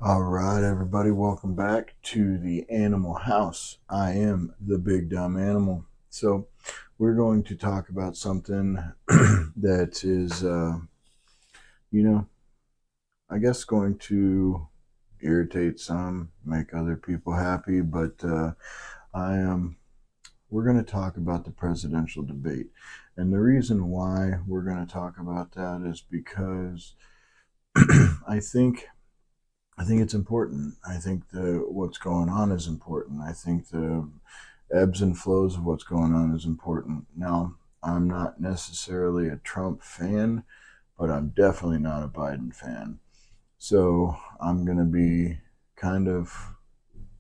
All right, everybody, welcome back to the Animal House. I am the big dumb animal. So, we're going to talk about something that is, you know, I guess going to irritate some, make other people happy, but I am. We're going to talk about the presidential debate, and the reason why we're going to talk about that is because I think I think it's important. I think the what's going on is important. I think the ebbs and flows of what's going on is important. Now, I'm not necessarily a Trump fan, but I'm definitely not a Biden fan. So I'm going to be kind of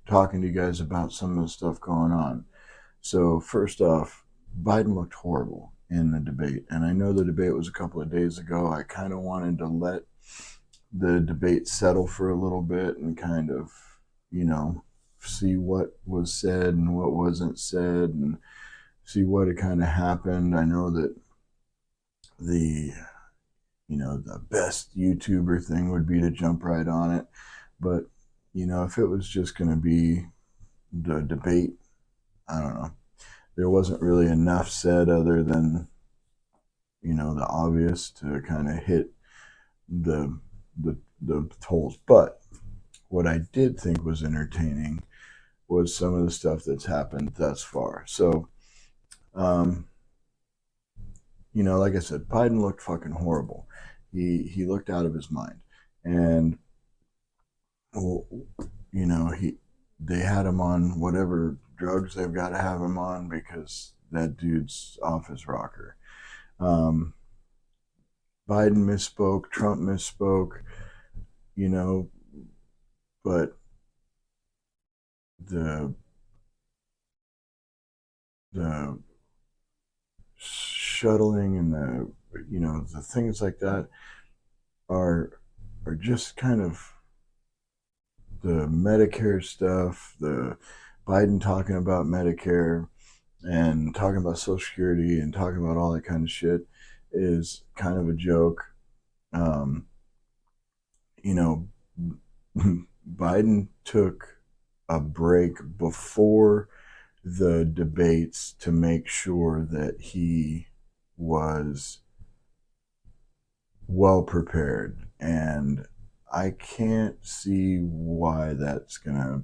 talking to you guys about some of the stuff going on. So, first off, Biden looked horrible in the debate. And I know the debate was a couple of days ago. I kind of wanted to let the debate settle for a little bit and kind of, you know, see what was said and what wasn't said and see what had kind of happened. I know that the, the best YouTuber thing would be to jump right on it. But, if it was just going to be the debate, I don't know. There wasn't really enough said other than, the obvious to kind of hit the, the tolls. But what I did think was entertaining was some of the stuff that's happened thus far. So, um, like I said, Biden looked fucking horrible. He looked out of his mind, and well, he they had him on whatever drugs they've got to have him on because that dude's off his rocker. Um, Biden misspoke, Trump misspoke, you know, but the the shuttling and the things like that are just kind of the Medicare stuff, the Biden talking about Medicare and talking about Social Security and talking about all that kind of shit is kind of a joke. Um, you know, Biden took a break before the debates to make sure that he was well prepared. And I can't see why that's going to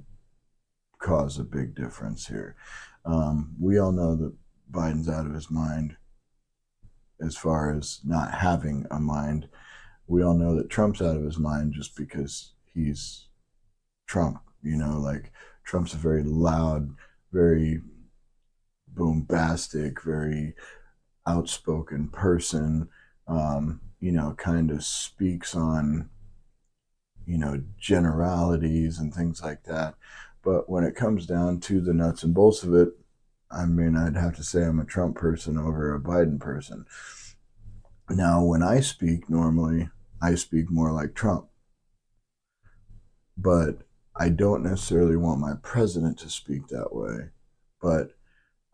cause a big difference here. We all know that Biden's out of his mind as far as not having a mind. We all know that Trump's out of his mind just because he's Trump. Like Trump's a very loud, very bombastic, very outspoken person. Kind of speaks on generalities and things like that. But when it comes down to the nuts and bolts of it, I mean, I'd have to say I'm a Trump person over a Biden person. Now, when I speak normally, I speak more like Trump, but I don't necessarily want my president to speak that way. But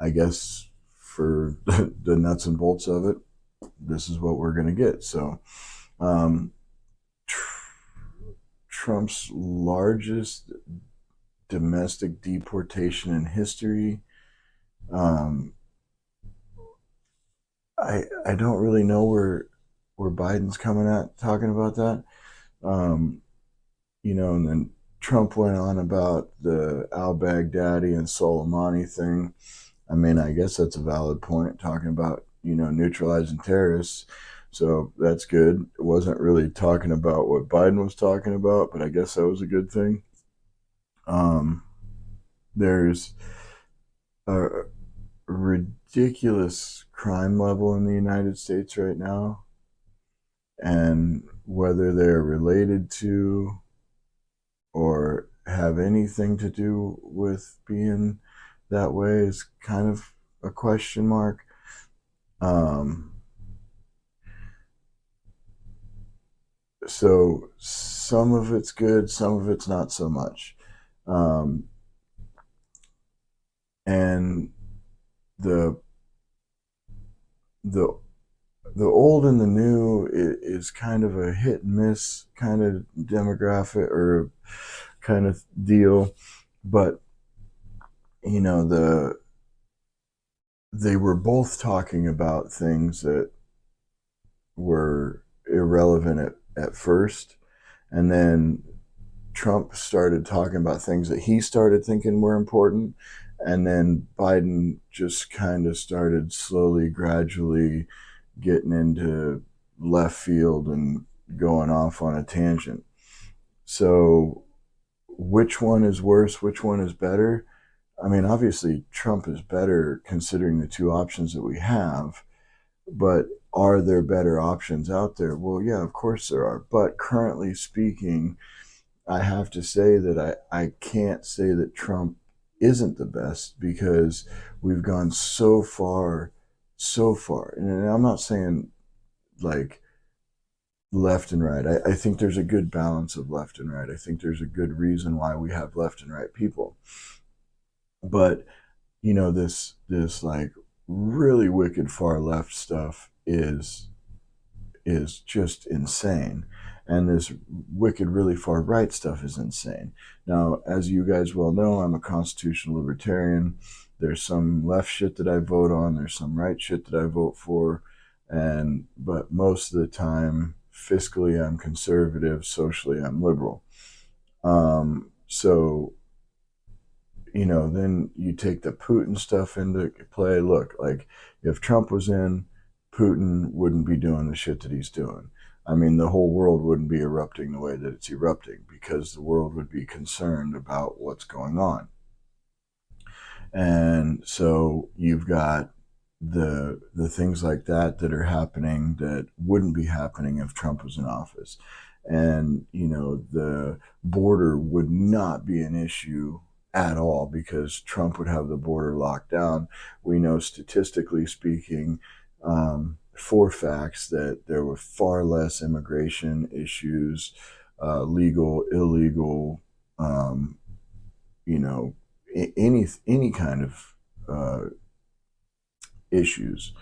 I guess for the nuts and bolts of it, this is what we're going to get. So, um, Trump's largest domestic deportation in history. Um, I don't really know where Biden's coming at talking about that. Um, and then Trump went on about the al Baghdadi and Soleimani thing. I mean, I guess that's a valid point, talking about, neutralizing terrorists. So that's good. It wasn't really talking about what Biden was talking about, but I guess that was a good thing. Um, there's a ridiculous crime level in the United States right now. And whether they're related to or have anything to do with being that way is kind of a question mark. Um, so some of it's good, some of it's not so much. Um, and the the the old and the new is kind of a hit and miss kind of demographic or kind of deal. But you know, they were both talking about things that were irrelevant at first, and then Trump started talking about things that he started thinking were important, and then Biden just kind of started slowly, gradually getting into left field and going off on a tangent. So, which one is worse? Which one is better? I mean, obviously, Trump is better considering the two options that we have, but are there better options out there? Well, yeah, of course there are. But currently speaking, I have to say that I can't say that Trump isn't the best because we've gone so far, so far. And I'm not saying like left and right. I think there's a good balance of left and right. I think there's a good reason why we have left and right people. But you know, this like really wicked far left stuff is just insane. And this wicked, really far right stuff is insane. Now, as you guys well know, I'm a constitutional libertarian. There's some left shit that I vote on, there's some right shit that I vote for. But most of the time, fiscally, I'm conservative, socially, I'm liberal. So, you know, then you take the Putin stuff into play. Look, like if Trump was in, Putin wouldn't be doing the shit that he's doing. I mean, the whole world wouldn't be erupting the way that it's erupting because the world would be concerned about what's going on. And so you've got the things like that that are happening that wouldn't be happening if Trump was in office. And you know, the border would not be an issue at all because Trump would have the border locked down. We know statistically speaking, for facts, that there were far less immigration issues, legal, illegal, you know, any kind of issues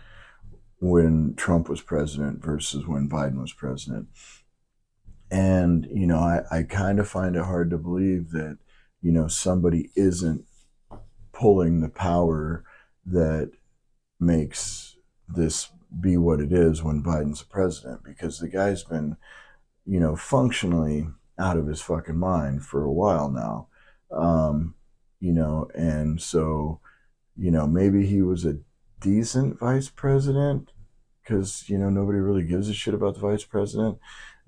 when Trump was president versus when Biden was president. And, you know, I kind of find it hard to believe that, you know, somebody isn't pulling the power that makes this be what it is when Biden's the president, because the guy's been, you know, functionally out of his fucking mind for a while now. You know, and so, you know, maybe he was a decent vice president because, you know, nobody really gives a shit about the vice president.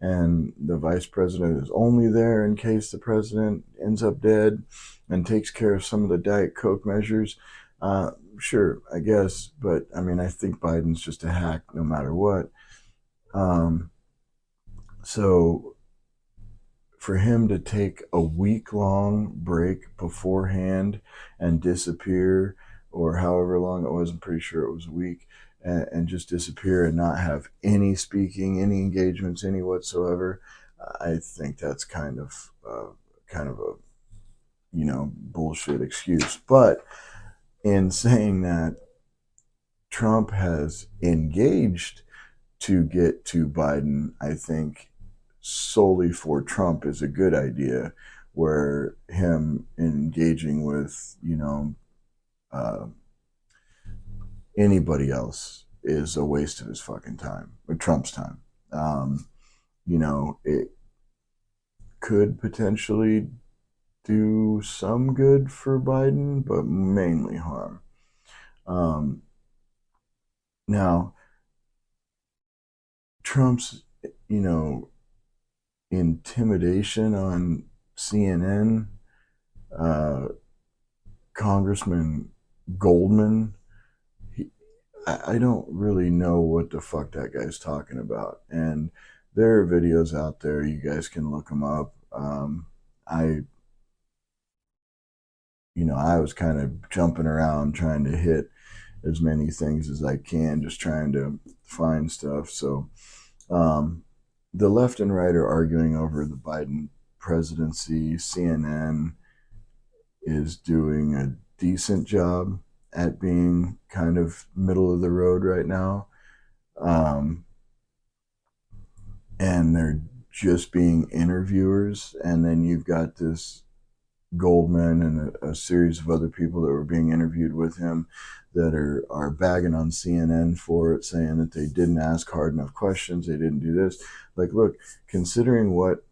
And the vice president is only there in case the president ends up dead and takes care of some of the Diet Coke measures. Sure, I guess. But I mean, I think Biden's just a hack no matter what. Um, so for him to take a week long break beforehand and disappear, or however long it was, I'm pretty sure it was a week, and just disappear and not have any speaking, any engagements, any whatsoever, I think that's kind of a, you know, bullshit excuse. But in saying that, Trump has engaged to get to Biden, I think solely for Trump is a good idea, where him engaging with, you know, uh, anybody else is a waste of his fucking time, or Trump's time. You know, it could potentially do some good for Biden, but mainly harm. Um, Now, Trump's, you know, intimidation on CNN, uh, Congressman Goldman, I don't really know what the fuck that guy's talking about. And there are videos out there. You guys can look them up. I, you know, I was kind of jumping around trying to hit as many things as I can, just trying to find stuff. So, the left and right are arguing over the Biden presidency. CNN is doing a decent job at being kind of middle of the road right now. um, and they're just being interviewers, and then you've got this Goldman and a series of other people that were being interviewed with him that are bagging on CNN for it, saying that they didn't ask hard enough questions, they didn't do this. Like, look, considering what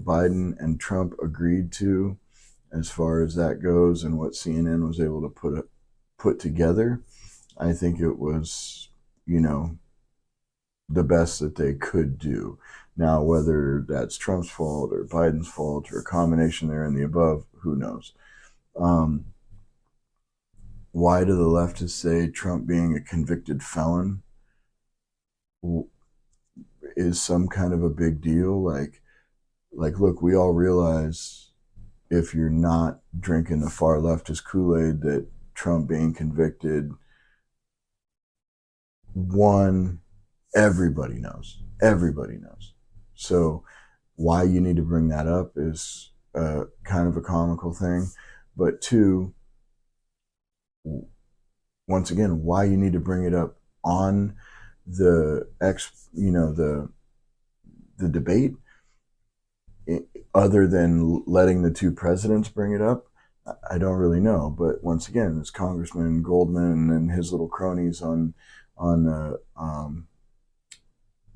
Biden and Trump agreed to as far as that goes and what CNN was able to put together, I think it was, you know, the best that they could do. Now, whether that's Trump's fault or Biden's fault or a combination there and the above, who knows? Um, why do the leftists say Trump being a convicted felon is some kind of a big deal? Look, we all realize if you're not drinking the far leftist Kool-Aid that Trump being convicted, one, everybody knows. Everybody knows. So why you need to bring that up is kind of a comical thing. But two, once again, why you need to bring it up on the the debate, other than letting the two presidents bring it up, I don't really know. But once again, it's Congressman Goldman and his little cronies on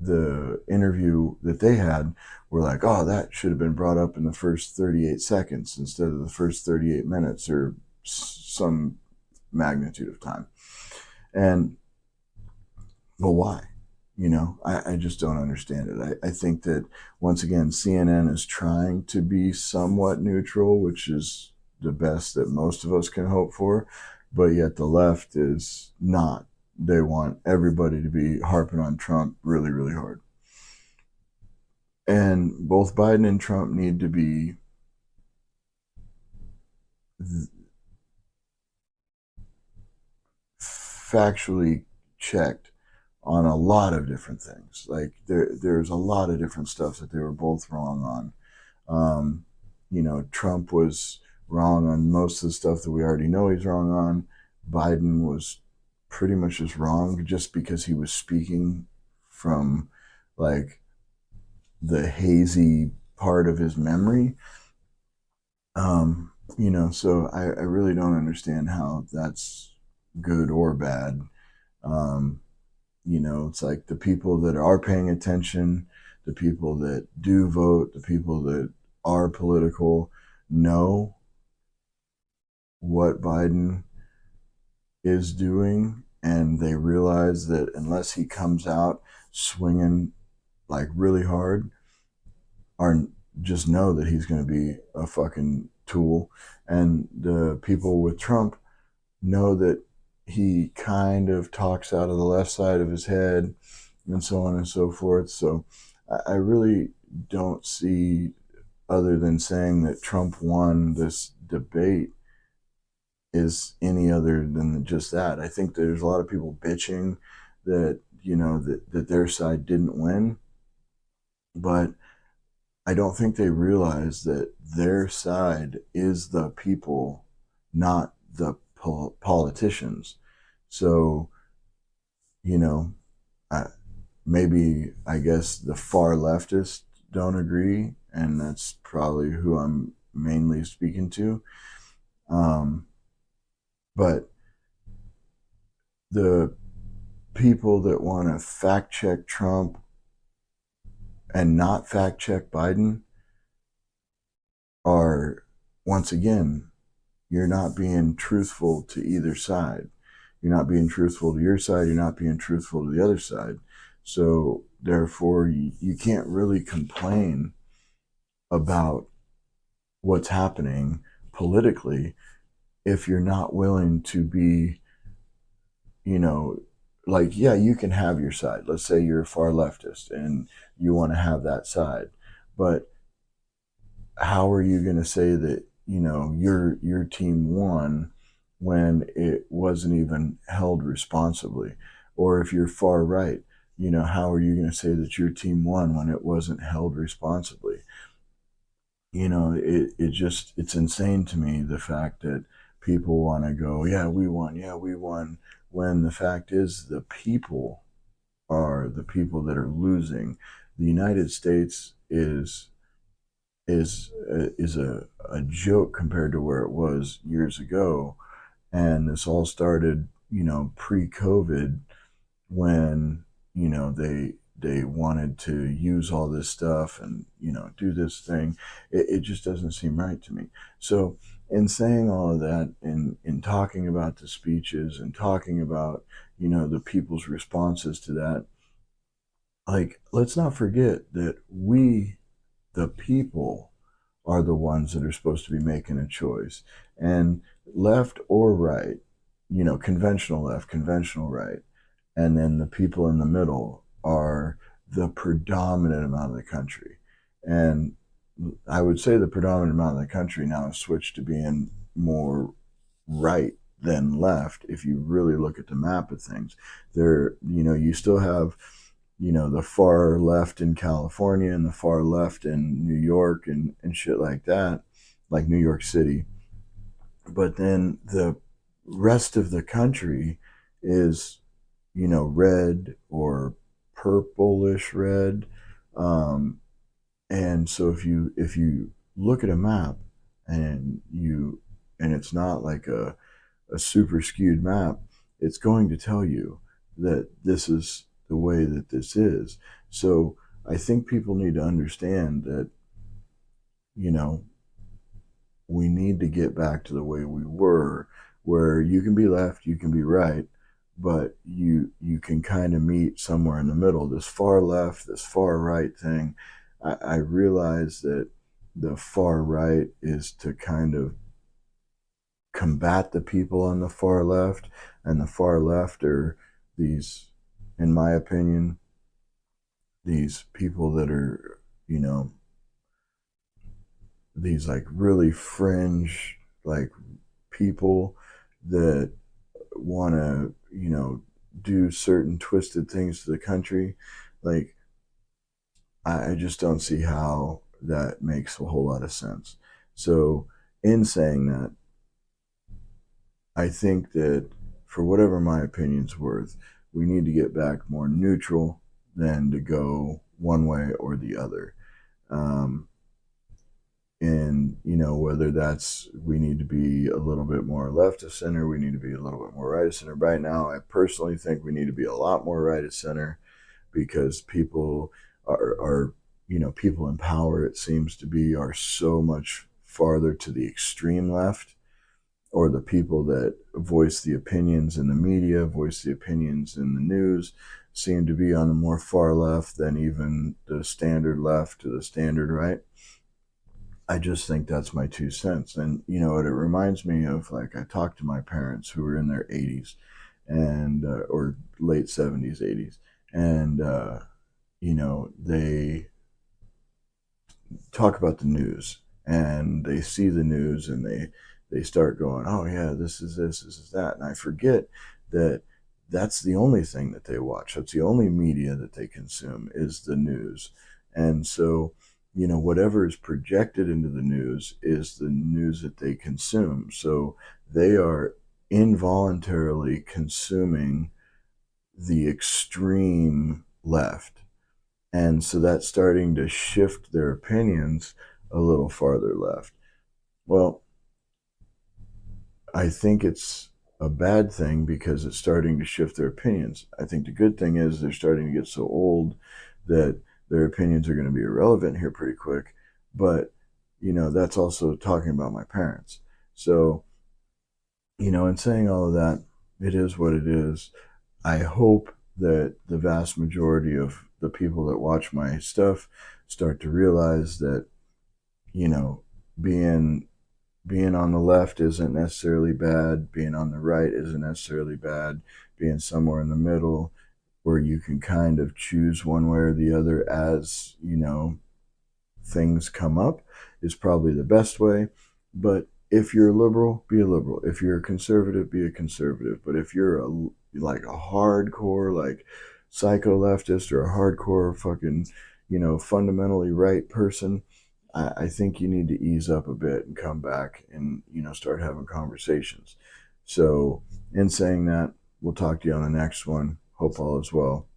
the interview that they had were like, oh, that should have been brought up in the first 38 seconds instead of the first 38 minutes or some magnitude of time. And, but why? I just don't understand it. I think that, once again, CNN is trying to be somewhat neutral, which is the best that most of us can hope for, but yet the left is not. They want everybody to be harping on Trump really, really hard. And both Biden and Trump need to be factually checked on a lot of different things. Like there's a lot of different stuff that they were both wrong on. Trump was wrong on most of the stuff that we already know he's wrong on. Biden was pretty much just wrong just because he was speaking from like the hazy part of his memory. So I really don't understand how that's good or bad. It's like the people that are paying attention, the people that do vote, the people that are political know what Biden is doing, and they realize that unless he comes out swinging like really hard, are just know that he's going to be a fucking tool. And the people with Trump know that he kind of talks out of the left side of his head and so on and so forth. So I really don't see, other than saying that Trump won this debate, is any other than just that. I think there's a lot of people bitching that, that their side didn't win, but I don't think they realize that their side is the people, not the politicians. So, I, maybe I guess the far leftists don't agree, and that's probably who I'm mainly speaking to. But the people that want to fact check Trump and not fact check Biden are, once again, you're not being truthful to either side. You're not being truthful to your side. You're not being truthful to the other side. So therefore, you can't really complain about what's happening politically if you're not willing to be, like, yeah, you can have your side. Let's say you're a far leftist and you want to have that side, but how are you going to say that your team won when it wasn't even held responsibly? Or if you're far right, how are you going to say that your team won when it wasn't held responsibly? It's insane to me, the fact that people want to go, yeah, we won, when the fact is the people are the people that are losing. The United States is a joke compared to where it was years ago, and this all started, pre-COVID, when they wanted to use all this stuff and do this thing. It just doesn't seem right to me. So in saying all of that, in talking about the speeches and talking about the people's responses to that, like, let's not forget that we, the people, are the ones that are supposed to be making a choice. And left or right, conventional left, conventional right, and then the people in the middle are the predominant amount of the country. And I would say the predominant amount of the country now has switched to being more right than left. If you really look at the map of things, there, you still have, the far left in California and the far left in New York and shit like that, like New York City. But then the rest of the country is, red or purplish red. And so if you look at a map and it's not like a super skewed map, it's going to tell you that this is the way that this is. So I think people need to understand that, we need to get back to the way we were, where you can be left, you can be right, but you can kind of meet somewhere in the middle. This far left, this far right thing, I realize that the far right is to kind of combat the people on the far left, and the far left are these, in my opinion, these people that are, these like really fringe, like, people that want to, do certain twisted things to the country. Like, I just don't see how that makes a whole lot of sense. So in saying that, I think that for whatever my opinion's worth, we need to get back more neutral than to go one way or the other. Um, and whether that's, we need to be a little bit more left of center, we need to be a little bit more right of center. Right now, I personally think we need to be a lot more right of center, because people are people in power, it seems to be, are so much farther to the extreme left, or the people that voice the opinions in the media, voice the opinions in the news, seem to be on the more far left than even the standard left to the standard right. I just think that's my 2 cents. And, it reminds me of, like, I talked to my parents who were in their 80s and, or late 70s, 80s. And, they talk about the news, and they see the news, and they start going, oh yeah, this is this, this is that. And I forget that that's the only thing that they watch. That's the only media that they consume, is the news. And so, whatever is projected into the news is the news that they consume. So they are involuntarily consuming the extreme left. And so that's starting to shift their opinions a little farther left. Well, I think it's a bad thing because it's starting to shift their opinions. I think the good thing is they're starting to get so old that their opinions are going to be irrelevant here pretty quick. But, that's also talking about my parents. So, in saying all of that, it is what it is. I hope that the vast majority of the people that watch my stuff start to realize that, being on the left isn't necessarily bad. Being on the right isn't necessarily bad. Being somewhere in the middle, where you can kind of choose one way or the other as, things come up, is probably the best way. But if you're a liberal, be a liberal. If you're a conservative, be a conservative. But if you're like a hardcore, like, psycho leftist, or a hardcore fucking, fundamentally right person, I think you need to ease up a bit and come back and, start having conversations. So in saying that, we'll talk to you on the next one. Hope all is well.